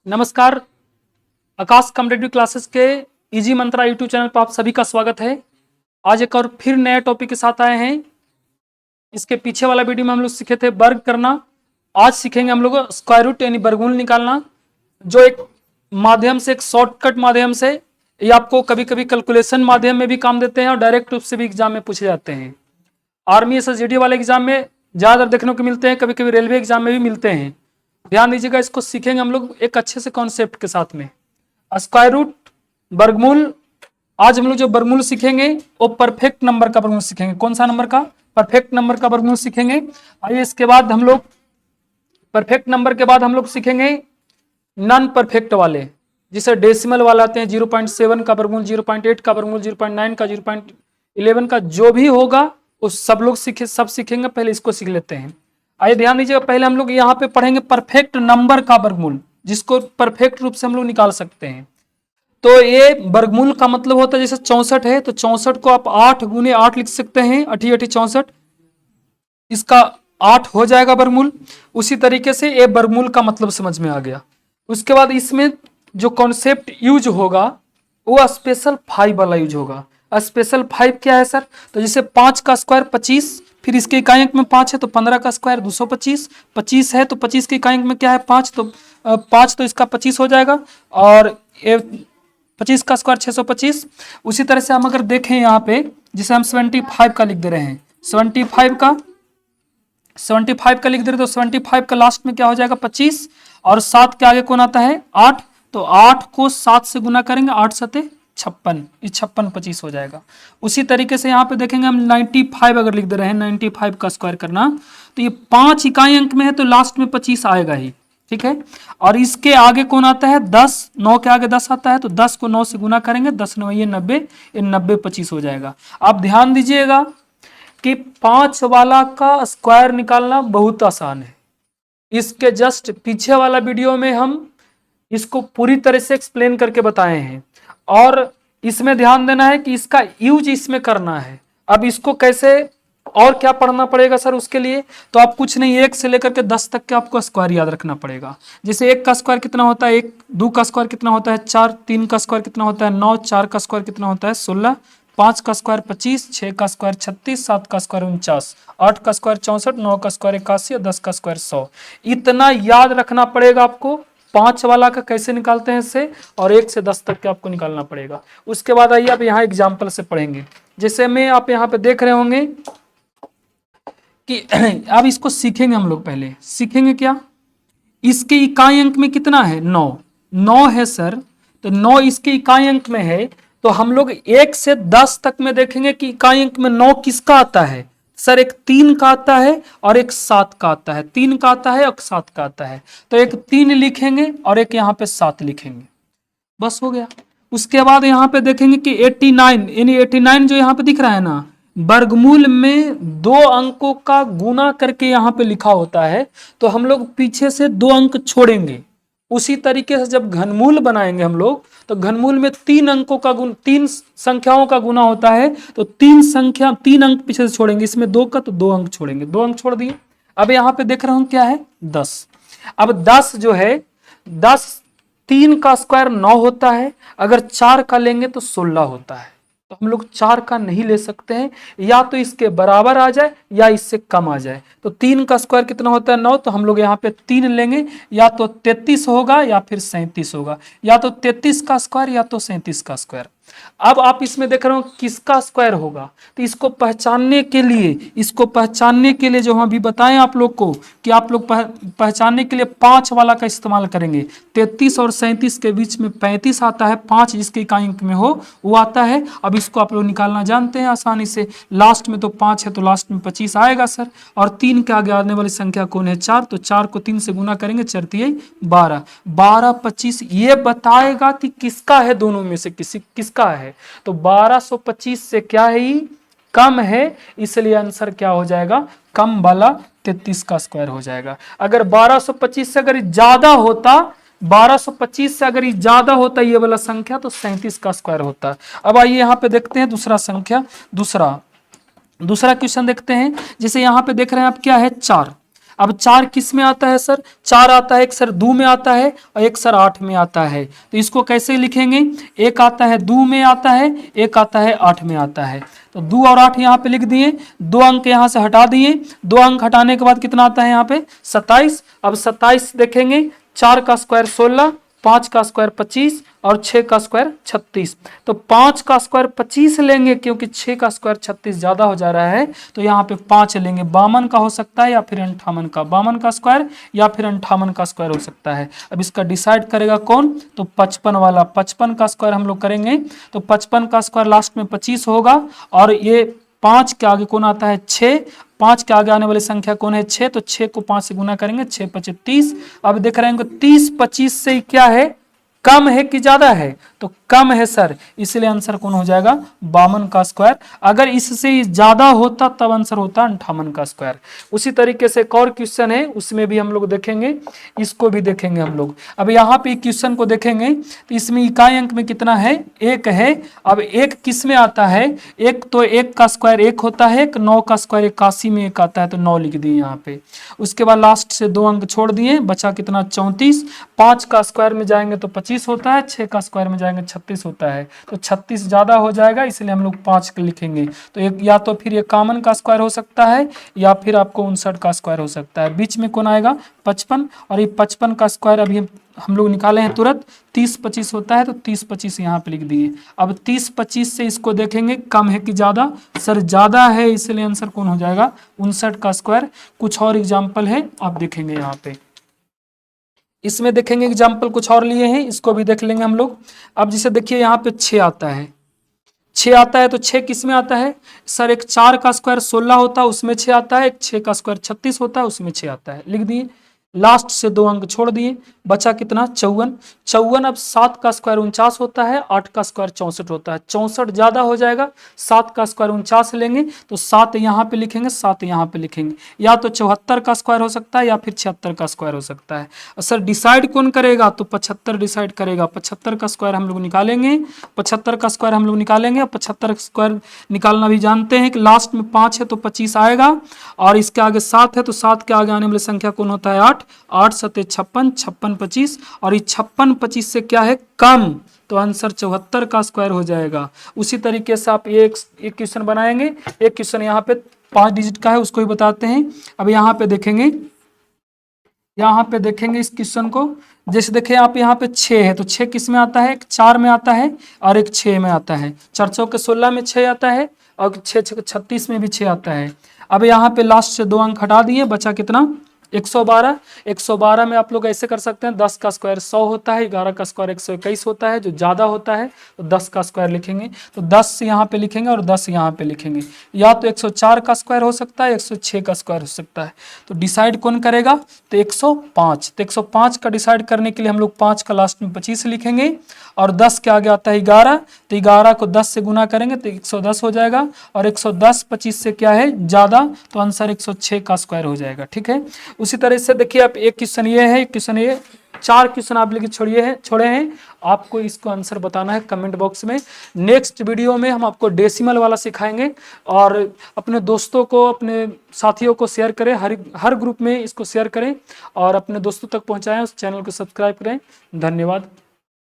नमस्कार। आकाश competitive classes के easy मंत्रा YouTube channel पर आप सभी का स्वागत है। आज एक और फिर नए टॉपिक के साथ आए हैं। इसके पीछे वाला वीडियो में हम लोग सीखे थे वर्ग करना। आज सीखेंगे हम लोग स्क्वायर रूट यानी वर्गमूल निकालना, जो एक माध्यम से, एक शॉर्टकट माध्यम से ये आपको कभी कभी कैलकुलेशन माध्यम में भी काम देते हैं और डायरेक्ट रूप से भी एग्जाम में पूछे जाते हैं। आर्मी एसएसजीडी वाले एग्जाम में ज़्यादातर देखने को मिलते हैं, कभी कभी रेलवे एग्जाम में भी मिलते हैं। ध्यान दीजिएगा, इसको सीखेंगे हम लोग एक अच्छे से कॉन्सेप्ट के साथ में। स्क्वायर रूट, वर्गमूल। आज हम लोग जो वर्गमूल सीखेंगे वो परफेक्ट नंबर का वर्गमूल सीखेंगे। कौन सा नंबर का? परफेक्ट नंबर का वर्गमूल सीखेंगे। आइए इसके बाद हम लोग परफेक्ट नंबर के बाद हम लोग सीखेंगे नॉन परफेक्ट वाले, जिसे डेसिमल वाले आते हैं। 0.7 का वर्गमूल, 0.8 का वर्गमूल, 0.9 का, 0.11 का, जो भी होगा वो सब लोग सब सीखेंगे। पहले इसको सीख लेते हैं। आइए ध्यान दीजिएगा, पहले हम लोग यहाँ पे पढ़ेंगे परफेक्ट नंबर का वर्गमूल, जिसको परफेक्ट रूप से हम लोग निकाल सकते हैं। तो ये वर्गमूल का मतलब होता है, जैसे 64 है तो 64 को आप 8 गुने 8 लिख सकते हैं, 8 8 64, इसका 8 हो जाएगा वर्गमूल। उसी तरीके से ये वर्गमूल का मतलब समझ में आ गया। उसके बाद इसमें जो कॉन्सेप्ट यूज होगा वो स्पेशल 5 वाला यूज होगा। स्पेशल 5 क्या है सर? तो जैसे 5 का स्क्वायर 25, फिर इसके इकाई अंक में 5 है तो 15 का स्क्वायर 225, 25 है तो 25 के इकाई अंक में क्या है 5, तो 5 तो इसका 25 हो जाएगा, और ये 25 का स्क्वायर 625। उसी तरह से हम अगर देखें यहाँ पे, जिसे हम 75 का लिख दे रहे हैं, 75 का लिख दे रहे, तो 75 का लास्ट में क्या हो जाएगा 25, और 7 के आगे कौन आता है 8, तो 8 को 7 से गुना करेंगे, 8 सते 56, ये 56 25 हो जाएगा। उसी तरीके से यहाँ पे देखेंगे हम 95 अगर लिख दे रहे हैं, 95 का स्क्वायर करना, तो ये 5 इकाई अंक में है तो लास्ट में 25 आएगा ही, ठीक है। और इसके आगे कौन आता है 10, 9 के आगे 10 आता है तो 10 को 9 से गुना करेंगे, 10 9 ये 90, ये 90 25 हो जाएगा। आप ध्यान दीजिएगा कि 5 वाला का स्क्वायर निकालना बहुत आसान है। इसके जस्ट पीछे वाला वीडियो में हम इसको पूरी तरह से एक्सप्लेन करके बताए हैं, और इसमें ध्यान देना है कि इसका यूज इसमें करना है। अब इसको कैसे और क्या पढ़ना पड़ेगा सर उसके लिए? तो आप कुछ नहीं, 1 से लेकर के 10 तक के आपको स्क्वायर याद रखना पड़ेगा। जैसे 1 का स्क्वायर कितना होता है 1, 2 का स्क्वायर कितना होता है 4, 3 का स्क्वायर कितना होता है 9, 4 का स्क्वायर कितना होता है 16, 5 का स्क्वायर 25, 6 का स्क्वायर 36, 7 का स्क्वायर 49, 8 का स्क्वायर 64, 9 का स्क्वायर 81 और 10 का स्क्वायर 100। इतना याद रखना पड़ेगा आपको। 5 वाला का कैसे निकालते हैं इससे, और 1 से 10 तक के आपको निकालना पड़ेगा। उसके बाद आइए आप यहाँ एग्जाम्पल से पढ़ेंगे। जैसे में आप यहाँ पे देख रहे होंगे कि अब इसको सीखेंगे हम लोग। पहले सीखेंगे क्या, इसके इकाई अंक में कितना है 9, 9 है सर, तो 9 इसके इकाई अंक में है, तो हम लोग 1 से 10 तक में देखेंगे कि इकाई अंक में 9 किसका आता है सर। एक 3 का आता है और एक 7 का आता है, 3 का आता है और 7 का आता है, तो एक 3 लिखेंगे और एक यहाँ पे 7 लिखेंगे, बस हो गया। उसके बाद यहाँ पे देखेंगे कि 89, यानी 89 जो यहाँ पे दिख रहा है ना, वर्गमूल में 2 अंकों का गुना करके यहाँ पे लिखा होता है, तो हम लोग पीछे से 2 अंक छोड़ेंगे। उसी तरीके से जब घनमूल बनाएंगे हम लोग, तो घनमूल में 3 अंकों का गुण, 3 संख्याओं का गुना होता है, तो 3 अंक पीछे से छोड़ेंगे। इसमें 2 का तो 2 अंक छोड़ेंगे, 2 अंक छोड़ दिए। अब यहाँ पे देख रहा हूं क्या है 10। अब 10 जो है 10, 3 का स्क्वायर 9 होता है, अगर 4 का लेंगे तो 16 होता है। तो हम लोग 4 का नहीं ले सकते हैं, या तो इसके बराबर आ जाए या इससे कम आ जाए। तो 3 का स्क्वायर कितना होता है 9, तो हम लोग यहाँ पे 3 लेंगे, या तो 33 होगा या फिर 37 होगा, या तो 33 का स्क्वायर या तो 37 का स्क्वायर। अब आप इसमें देख रहे हो किसका स्क्वायर होगा, तो इसको पहचानने के लिए जो हम अभी बताएं आप लोग को कि आप लोग पहचानने के लिए 5 वाला का इस्तेमाल करेंगे। 33 और 37 के बीच में 35 आता है, 5 जिसके इकाई अंक में हो वो आता है। अब इसको आप लोग निकालना जानते हैं आसानी से। लास्ट में तो 5 है तो लास्ट में 25 आएगा सर, और 3 के आगे आने वाली संख्या कौन है 4, तो 4 को 3 से गुना करेंगे, 4 3 12, 12 25 ये बताएगा कि किसका है, दोनों में से किसका है। तो 1225 से क्या है ही कम है, इसलिए आंसर क्या हो जाएगा कम वाला 33 का स्क्वायर हो जाएगा। अगर 1225 से अगर ज्यादा होता, 1225 से अगर ज्यादा होता ये वाला संख्या, तो 37 का स्क्वायर होता। अब आइए यहाँ पे देखते हैं दूसरा संख्या, दूसरा क्वेश्चन देखते हैं। जैसे यहाँ पे देख रहे हैं आप क्या है 4। अब 4 किस में आता है सर? 4 आता है एक सर 2 में आता है और एक सर 8 में आता है। तो इसको कैसे लिखेंगे? एक आता है 2 में आता है, एक आता है 8 में आता है। तो 2 और 8 यहाँ पे लिख दिए, 2 अंक यहाँ से हटा दिए, 2 अंक हटाने के बाद कितना आता है यहाँ पे? 27। अब 27 देखेंगे, 4 का स्क्वायर 16, 5 का स्क्वायर 25 और 6 का स्क्वायर 36। तो 5 का स्क्वायर 25 लेंगे क्योंकि 6 का स्क्वायर 36 ज्यादा हो जा रहा है, तो यहाँ पे 5 लेंगे। 52 का हो सकता है या फिर 58 का, 52 का स्क्वायर या फिर 58 का स्क्वायर हो सकता है। अब इसका डिसाइड करेगा कौन? तो 55 वाला। 55 का स्क्वायर हम लोग करेंगे तो 55 का स्क्वायर लास्ट में 25 होगा, और ये 5 के आगे कौन आता है? 6। 5 के आगे आने वाली संख्या कौन है? 6। तो 6 को 5 से गुना करेंगे, 6 5 30। अब देख रहे हैं 30 25 से क्या है? कम है कि ज्यादा है? तो कम है सर, इसलिए आंसर कौन हो जाएगा? 52 का स्क्वायर। अगर इससे ज्यादा होता तब आंसर होता 58 का स्क्वायर। उसी तरीके से एक और क्वेश्चन है, उसमें भी हम लोग देखेंगे, इसको भी देखेंगे हम लोग। अब यहाँ पे क्वेश्चन को देखेंगे तो इसमें इकाई अंक में कितना है? 1 है। अब 1 किस में आता है? एक तो 1 का स्क्वायर 1 होता है, 9 का स्क्वायर 81 में 1 आता है, तो 9 लिख दिए यहाँ पे। उसके बाद लास्ट से 2 अंक छोड़ दिए, बचा कितना? 34। 5 का स्क्वायर में जाएंगे तो 25 होता है, 6 का स्क्वायर में जाएंगे 36 होता है, तो 36 ज्यादा हो जाएगा, इसलिए हम लोग 5 लिखेंगे। तो एक या तो फिर 51 का स्क्वायर हो सकता है या फिर आपको 59 का स्क्वायर हो सकता है। बीच में कौन आएगा? 55। और ये 55 का स्क्वायर अभी हम लोग निकाले हैं तुरंत, 30 25 होता है, तो 30 25 यहाँ पे लिख दिए। अब 30 25 से इसको देखेंगे कम है कि ज्यादा? सर ज्यादा है, इसलिए आंसर कौन हो जाएगा? 59 का स्क्वायर। कुछ और एग्जाम्पल है, आप देखेंगे यहाँ पे। इसमें देखेंगे एग्जाम्पल कुछ और लिए हैं, इसको भी देख लेंगे हम लोग। अब जैसे देखिए यहाँ पे 6 आता है, 6 आता है, तो 6 किस में आता है? सर एक 4 का स्क्वायर 16 होता है, उसमें 6 आता है, एक 6 का स्क्वायर 36 होता है, उसमें 6 आता है, लिख दिए। लास्ट से 2 अंक छोड़ दिए, बचा कितना? 54। 54। अब 7 का स्क्वायर 49 होता है, 8 का स्क्वायर 64 होता है, 64 ज्यादा हो जाएगा, 7 का स्क्वायर 49 लेंगे तो 7 यहाँ पे लिखेंगे, 7 यहाँ पे लिखेंगे। या तो 74 का स्क्वायर हो सकता है या फिर 76 का स्क्वायर हो सकता है। सर डिसाइड कौन करेगा? तो 75 डिसाइड करेगा। 75 का स्क्वायर हम लोग निकालेंगे, 75 का स्क्वायर हम लोग निकालेंगे। 75 का स्क्वायर निकालना भी जानते हैं कि लास्ट में 5 है तो 25 आएगा, और इसके आगे 7 है तो 7 के आगे आने वाली संख्या कौन होता है? 8। 8 7 56, 56 25, और ये 56 25 से क्या है? कम, तो आंसर 74 का स्क्वायर हो जाएगा। उसी तरीके से आप एक क्वेश्चन बनाएंगे। एक क्वेश्चन यहाँ पे 5 डिजिट का है, उसको ही बताते हैं। अब यहाँ पे देखेंगे, यहाँ पे देखेंगे इस क्वेश्चन को। जैसे देखिए आप यहाँ पे 6 है, तो 6 किस में आता है? एक 4 में आता है और एक 6 में आता है। 4 चौके 16 में 6 आता है, और 6 36 में भी 6 आता है। अब यहाँ पे लास्ट से 2 अंक हटा दिए, बचा कितना? 112। 112 में आप लोग ऐसे कर सकते हैं, 10 का स्क्वायर 100 होता है, 11 का स्क्वायर 121 होता है, जो ज़्यादा होता है तो 10 का स्क्वायर लिखेंगे। तो 10 यहाँ पे लिखेंगे और 10 यहाँ पे लिखेंगे। या तो 104 का स्क्वायर हो सकता है, 106 का स्क्वायर हो सकता है। तो डिसाइड कौन करेगा? तो 105। तो 105 का डिसाइड करने के लिए हम लोग 5 का लास्ट में 25 लिखेंगे, और 10 के आगे आता है 11, तो 11 को 10 से गुना करेंगे तो 110 हो जाएगा, और 110 25 से क्या है? ज़्यादा, तो आंसर 106 का स्क्वायर हो जाएगा। ठीक है। उसी तरह से देखिए आप एक क्वेश्चन ये है, एक क्वेश्चन ये, 4 क्वेश्चन आप लेके छोड़े हैं। आपको इसको आंसर बताना है कमेंट बॉक्स में। नेक्स्ट वीडियो में हम आपको डेसिमल वाला सिखाएंगे, और अपने दोस्तों को, अपने साथियों को शेयर करें, हर ग्रुप में इसको शेयर करें और अपने दोस्तों तक पहुंचाएं। उस चैनल को सब्सक्राइब करें। धन्यवाद।